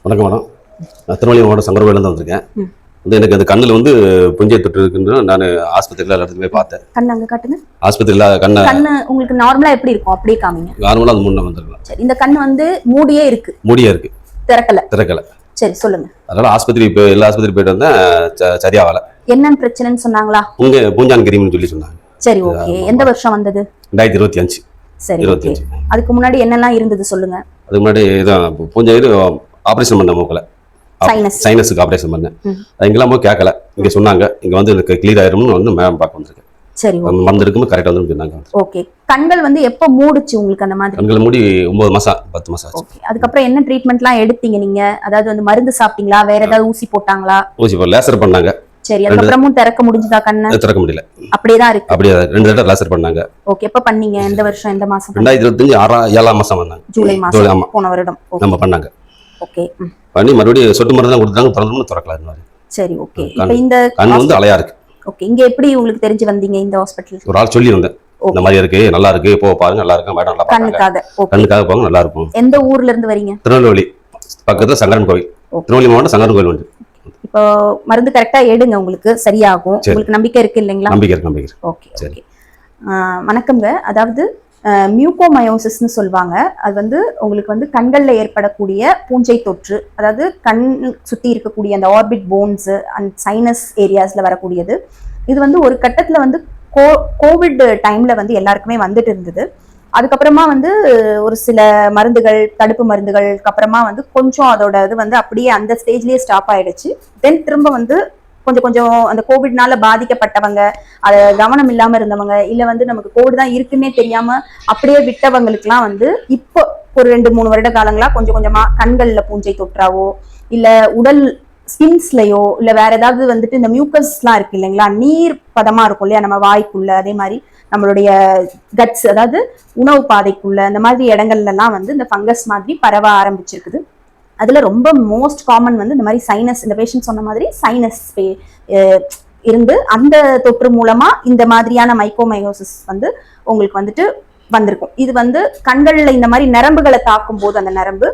வணக்கம் மேடம். நான் திருவள்ளூர் மாவட்டம் சங்கரகோயிலேருந்து வந்திருக்கேன். எனக்கு அந்த கண்ணில் புஞ்சை தொற்று இருக்குன்னு நான் ஆஸ்பத்திரியில் இடத்துல போய் பார்த்தேன். கண்ணு அங்கே காட்டுங்க. ஆஸ்பத்திரியில் கண்ணு உங்களுக்கு நார்மலாக எப்படி இருக்கும் அப்படியே காமிங்க. நார்மலாக அது முன்னே வந்துருக்கலாம். சரி, இந்த கண்ணு மூடியே இருக்கு. திறக்கல. சரி, சொல்லுங்க. அதனால எல்லா ஆஸ்பத்திரி போயிட்டு வந்தேன், சரியாகல. என்னன்னு பிரச்சனைன்னு சொன்னாங்களா? பூஞ்சான் கிரீம்னு சொல்லி சொன்னாங்க. சரி, ஓகே. எந்த வருஷம் வந்தது? 2025. சரி, ஓகே. அதுக்கு முன்னாடி என்னெல்லாம் இருந்தது சொல்லுங்க. அதுக்கு முன்னாடி பூஞ்சை ஆப்ரேஷன் பண்ண மூக்கல சைனஸுக்கு ஆப்ரேஷன் பண்ணேன். இங்கெல்லாம் போய் கேட்கல. இங்க சொன்னாங்க இங்க எனக்கு கிளியர் ஆயிரும்னு மேம் பார்க்க வந்திருக்கேன். சரி, மருந்து இருக்கும்போது கரெக்டா வந்து சொன்னாங்க. ஓகே. கண்கள் எப்ப மூடுச்சு உங்களுக்கு? அந்த மாதிரி கண்கள் மூடி 9 மாசம் 10 மாசம் ஆச்சு. ஓகே. அதுக்கப்புறம் என்ன ட்ரீட்மெண்ட்லாம் எடுத்தீங்க நீங்க? அதாவது மருந்து சாப்பிட்டீங்களா? வேற ஏதாவது ஊசி போட்டாங்களா? ஊசி லேசர் பண்ணாங்க. சரி, அதுக்கப்புறமும் திறக்க முடிஞ்சதா? கண்ணு திறக்க முடியல. அப்படியே தான் இருக்கு. அப்படியே 2 தடவை லேசர் பண்ணாங்க. ஓகே. எப்ப பண்ணீங்க? எந்த வருஷம், எந்த மாசம்? 2025 7ஆம் மாசம் பண்ணாங்க. ஜூலை மாசம் போன வருடம் நம்ம பண்ணாங்க. ஓகே. பண்ணி மறுபடியும் சொட்டு மருந்து தான் கொடுத்தாங்க. திறந்து திறக்கல இந்த மாதிரி. சரி, ஓகே. இப்போ இந்த கண்ணு அலையா இருக்கு. ஓகே. இங்க எப்படி உங்களுக்கு தெரிஞ்சு வந்தீங்க இந்த ஹாஸ்பிடல்? ஒரு ஆள் சொல்லி வந்தேன், இந்த மாதிரி இருக்கு, நல்லா இருக்கு, போ பாருங்க, நல்லா இருக்கு மேடம், நல்லா கண்ணுக்காக. கண்ணுக்காக போங்க, நல்லா இருக்கும். எந்த ஊர்ல இருந்து வரீங்க? திருநெல்வேலி பக்கத்துல சங்கரன் கோவில். திருநெல்வேலி மாவட்டம் சங்கரன் கோவில் வந்து. இப்போ மருந்து கரெக்டா எடுங்க, உங்களுக்கு சரியாகும். உங்களுக்கு நம்பிக்கை இருக்கு இல்லைங்களா? நம்பிக்கை இருக்கு. Okay, okay. வணக்கம்ங்க. அதாவது மியூகோமயோசிஸ்னு சொல்லுவாங்க. அது உங்களுக்கு கண்கள்ல ஏற்படக்கூடிய பூஞ்சை தொற்று, அதாவது கண் சுத்தி இருக்கக்கூடிய அந்த ஆர்பிட் போன்ஸ் அண்ட் சைனஸ் ஏரியாஸ்ல வரக்கூடியது. இது ஒரு கட்டத்துல கோவிட் டைம்ல எல்லாருக்குமே வந்துட்டு இருந்தது. அதுக்கப்புறமா ஒரு சில மருந்துகள், தடுப்பு மருந்துகளுக்கு அப்புறமா கொஞ்சம் அதோட இது அப்படியே அந்த ஸ்டேஜ்லயே ஸ்டாப் ஆயிடுச்சு. தென் திரும்ப கொஞ்சம் அந்த கோவிட்னால பாதிக்கப்பட்டவங்க, அதை கவனம் இல்லாம இருந்தவங்க, இல்ல நமக்கு கோவிட் தான் இருக்குன்னே தெரியாம அப்படியே விட்டவங்களுக்குலாம் இப்போ ஒரு 2-3 வருட காலங்களா கொஞ்சமா கண்கள்ல பூஞ்சை தொற்றாவோ, இல்ல உடல் ஸ்கின்ஸ்லயோ, இல்ல வேற ஏதாவது இந்த மியூக்கஸ் எல்லாம் இருக்கு இல்லைங்களா, நீர் பதமா இருக்கும் இல்லையா நம்ம வாய்க்குள்ள, அதே மாதிரி நம்மளுடைய கட்ஸ், அதாவது உணவு பாதைக்குள்ள, அந்த மாதிரி இடங்கள்ல எல்லாம் இந்த ஃபங்கஸ் மாதிரி பரவ ஆரம்பிச்சிருக்குது. அதுல ரொம்ப மோஸ்ட் காமன் இந்த மாதிரி சைனஸ், இந்த பேஷண்ட் சொன்ன மாதிரி சைனஸ் இருந்து அந்த தொற்று மூலமா இந்த மாதிரியான மைக்கோமயோசிஸ் உங்களுக்கு வந்திருக்கும். இது கண்கள்ல இந்த மாதிரி நரம்புகளை தாக்கும் போது அந்த நரம்பு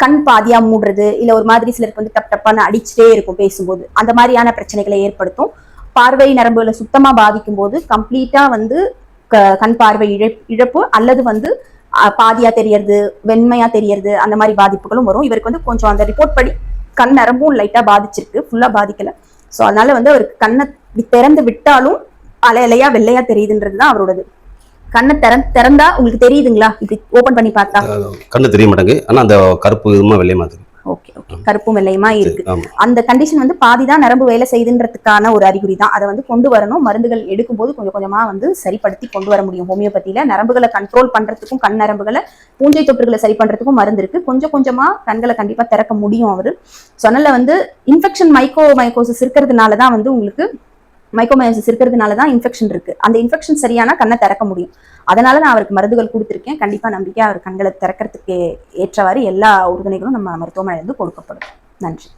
கண் பாதியா மூடுறது, இல்ல ஒரு மாதிரி சிலருக்கு டப் டப்பான்னு அடிச்சுட்டே இருக்கும் பேசும்போது, அந்த மாதிரியான பிரச்சனைகளை ஏற்படுத்தும். பார்வை நரம்புகளை சுத்தமா பாதிக்கும் போது கம்ப்ளீட்டா கண் பார்வை இழப்பு, அல்லது பாதியா தெரியறது, வெண்மையா தெரியறது, அந்த மாதிரி பாதிப்புகளும் வரும். இவருக்கு கொஞ்சம் அந்த ரிப்போர்ட் படி கண் நரம்பும் லைட்டா பாதிச்சிருக்கு, ஃபுல்லா பாதிக்கல. ஸோ அதனால அவருக்கு கண்ணை திறந்து விட்டாலும் அலையா வெள்ளையா தெரியுதுன்றதுதான் அவரோடது. கண்ணை திறந்தா உங்களுக்கு தெரியுதுங்களா? இப்படி ஓபன் பண்ணி பார்த்தா கண்ணு தெரிய மாட்டேங்குது, ஆனா அந்த கருப்பு வெள்ளையமா தெரியும். Okay, okay. கருப்பும் வெள்ளையுமா இருக்கு. அந்த கண்டிஷன் பாதிதான் நரம்பு வேலை செய்துன்றதுக்கான ஒரு அறிகுறி தான். அதை கொண்டு வரணும். மருந்துகள் எடுக்கும் போது கொஞ்சமா சரிப்படுத்தி கொண்டு வர முடியும். ஹோமியோபதியில நரம்புகளை கண்ட்ரோல் பண்றதுக்கும், கண் நரம்புகளை, பூஞ்சை தொற்றுகளை சரி பண்றதுக்கும் மருந்து இருக்கு. கொஞ்சமா கண்களை கண்டிப்பா திறக்க முடியும். அவரு சொன்னல இன்ஃபெக்ஷன் மைக்கோமைகோசிஸ் இருக்கிறதுனாலதான் உங்களுக்கு மைக்கோமயோசிஸ் இருக்கிறதுனாலதான் இன்ஃபெக்ஷன் இருக்கு. அந்த இன்ஃபெக்ஷன் சரியானா கண்ணை திறக்க முடியும். அதனால நான் அவருக்கு மருந்துகள் கொடுத்துருக்கேன். கண்டிப்பா நம்பிக்கையா அவர் கண்களை திறக்கிறதுக்கு ஏற்றவாறு எல்லா உறுதுணைகளும் நம்ம மருத்துவமனையிலிருந்து கொடுக்கப்படும். நன்றி.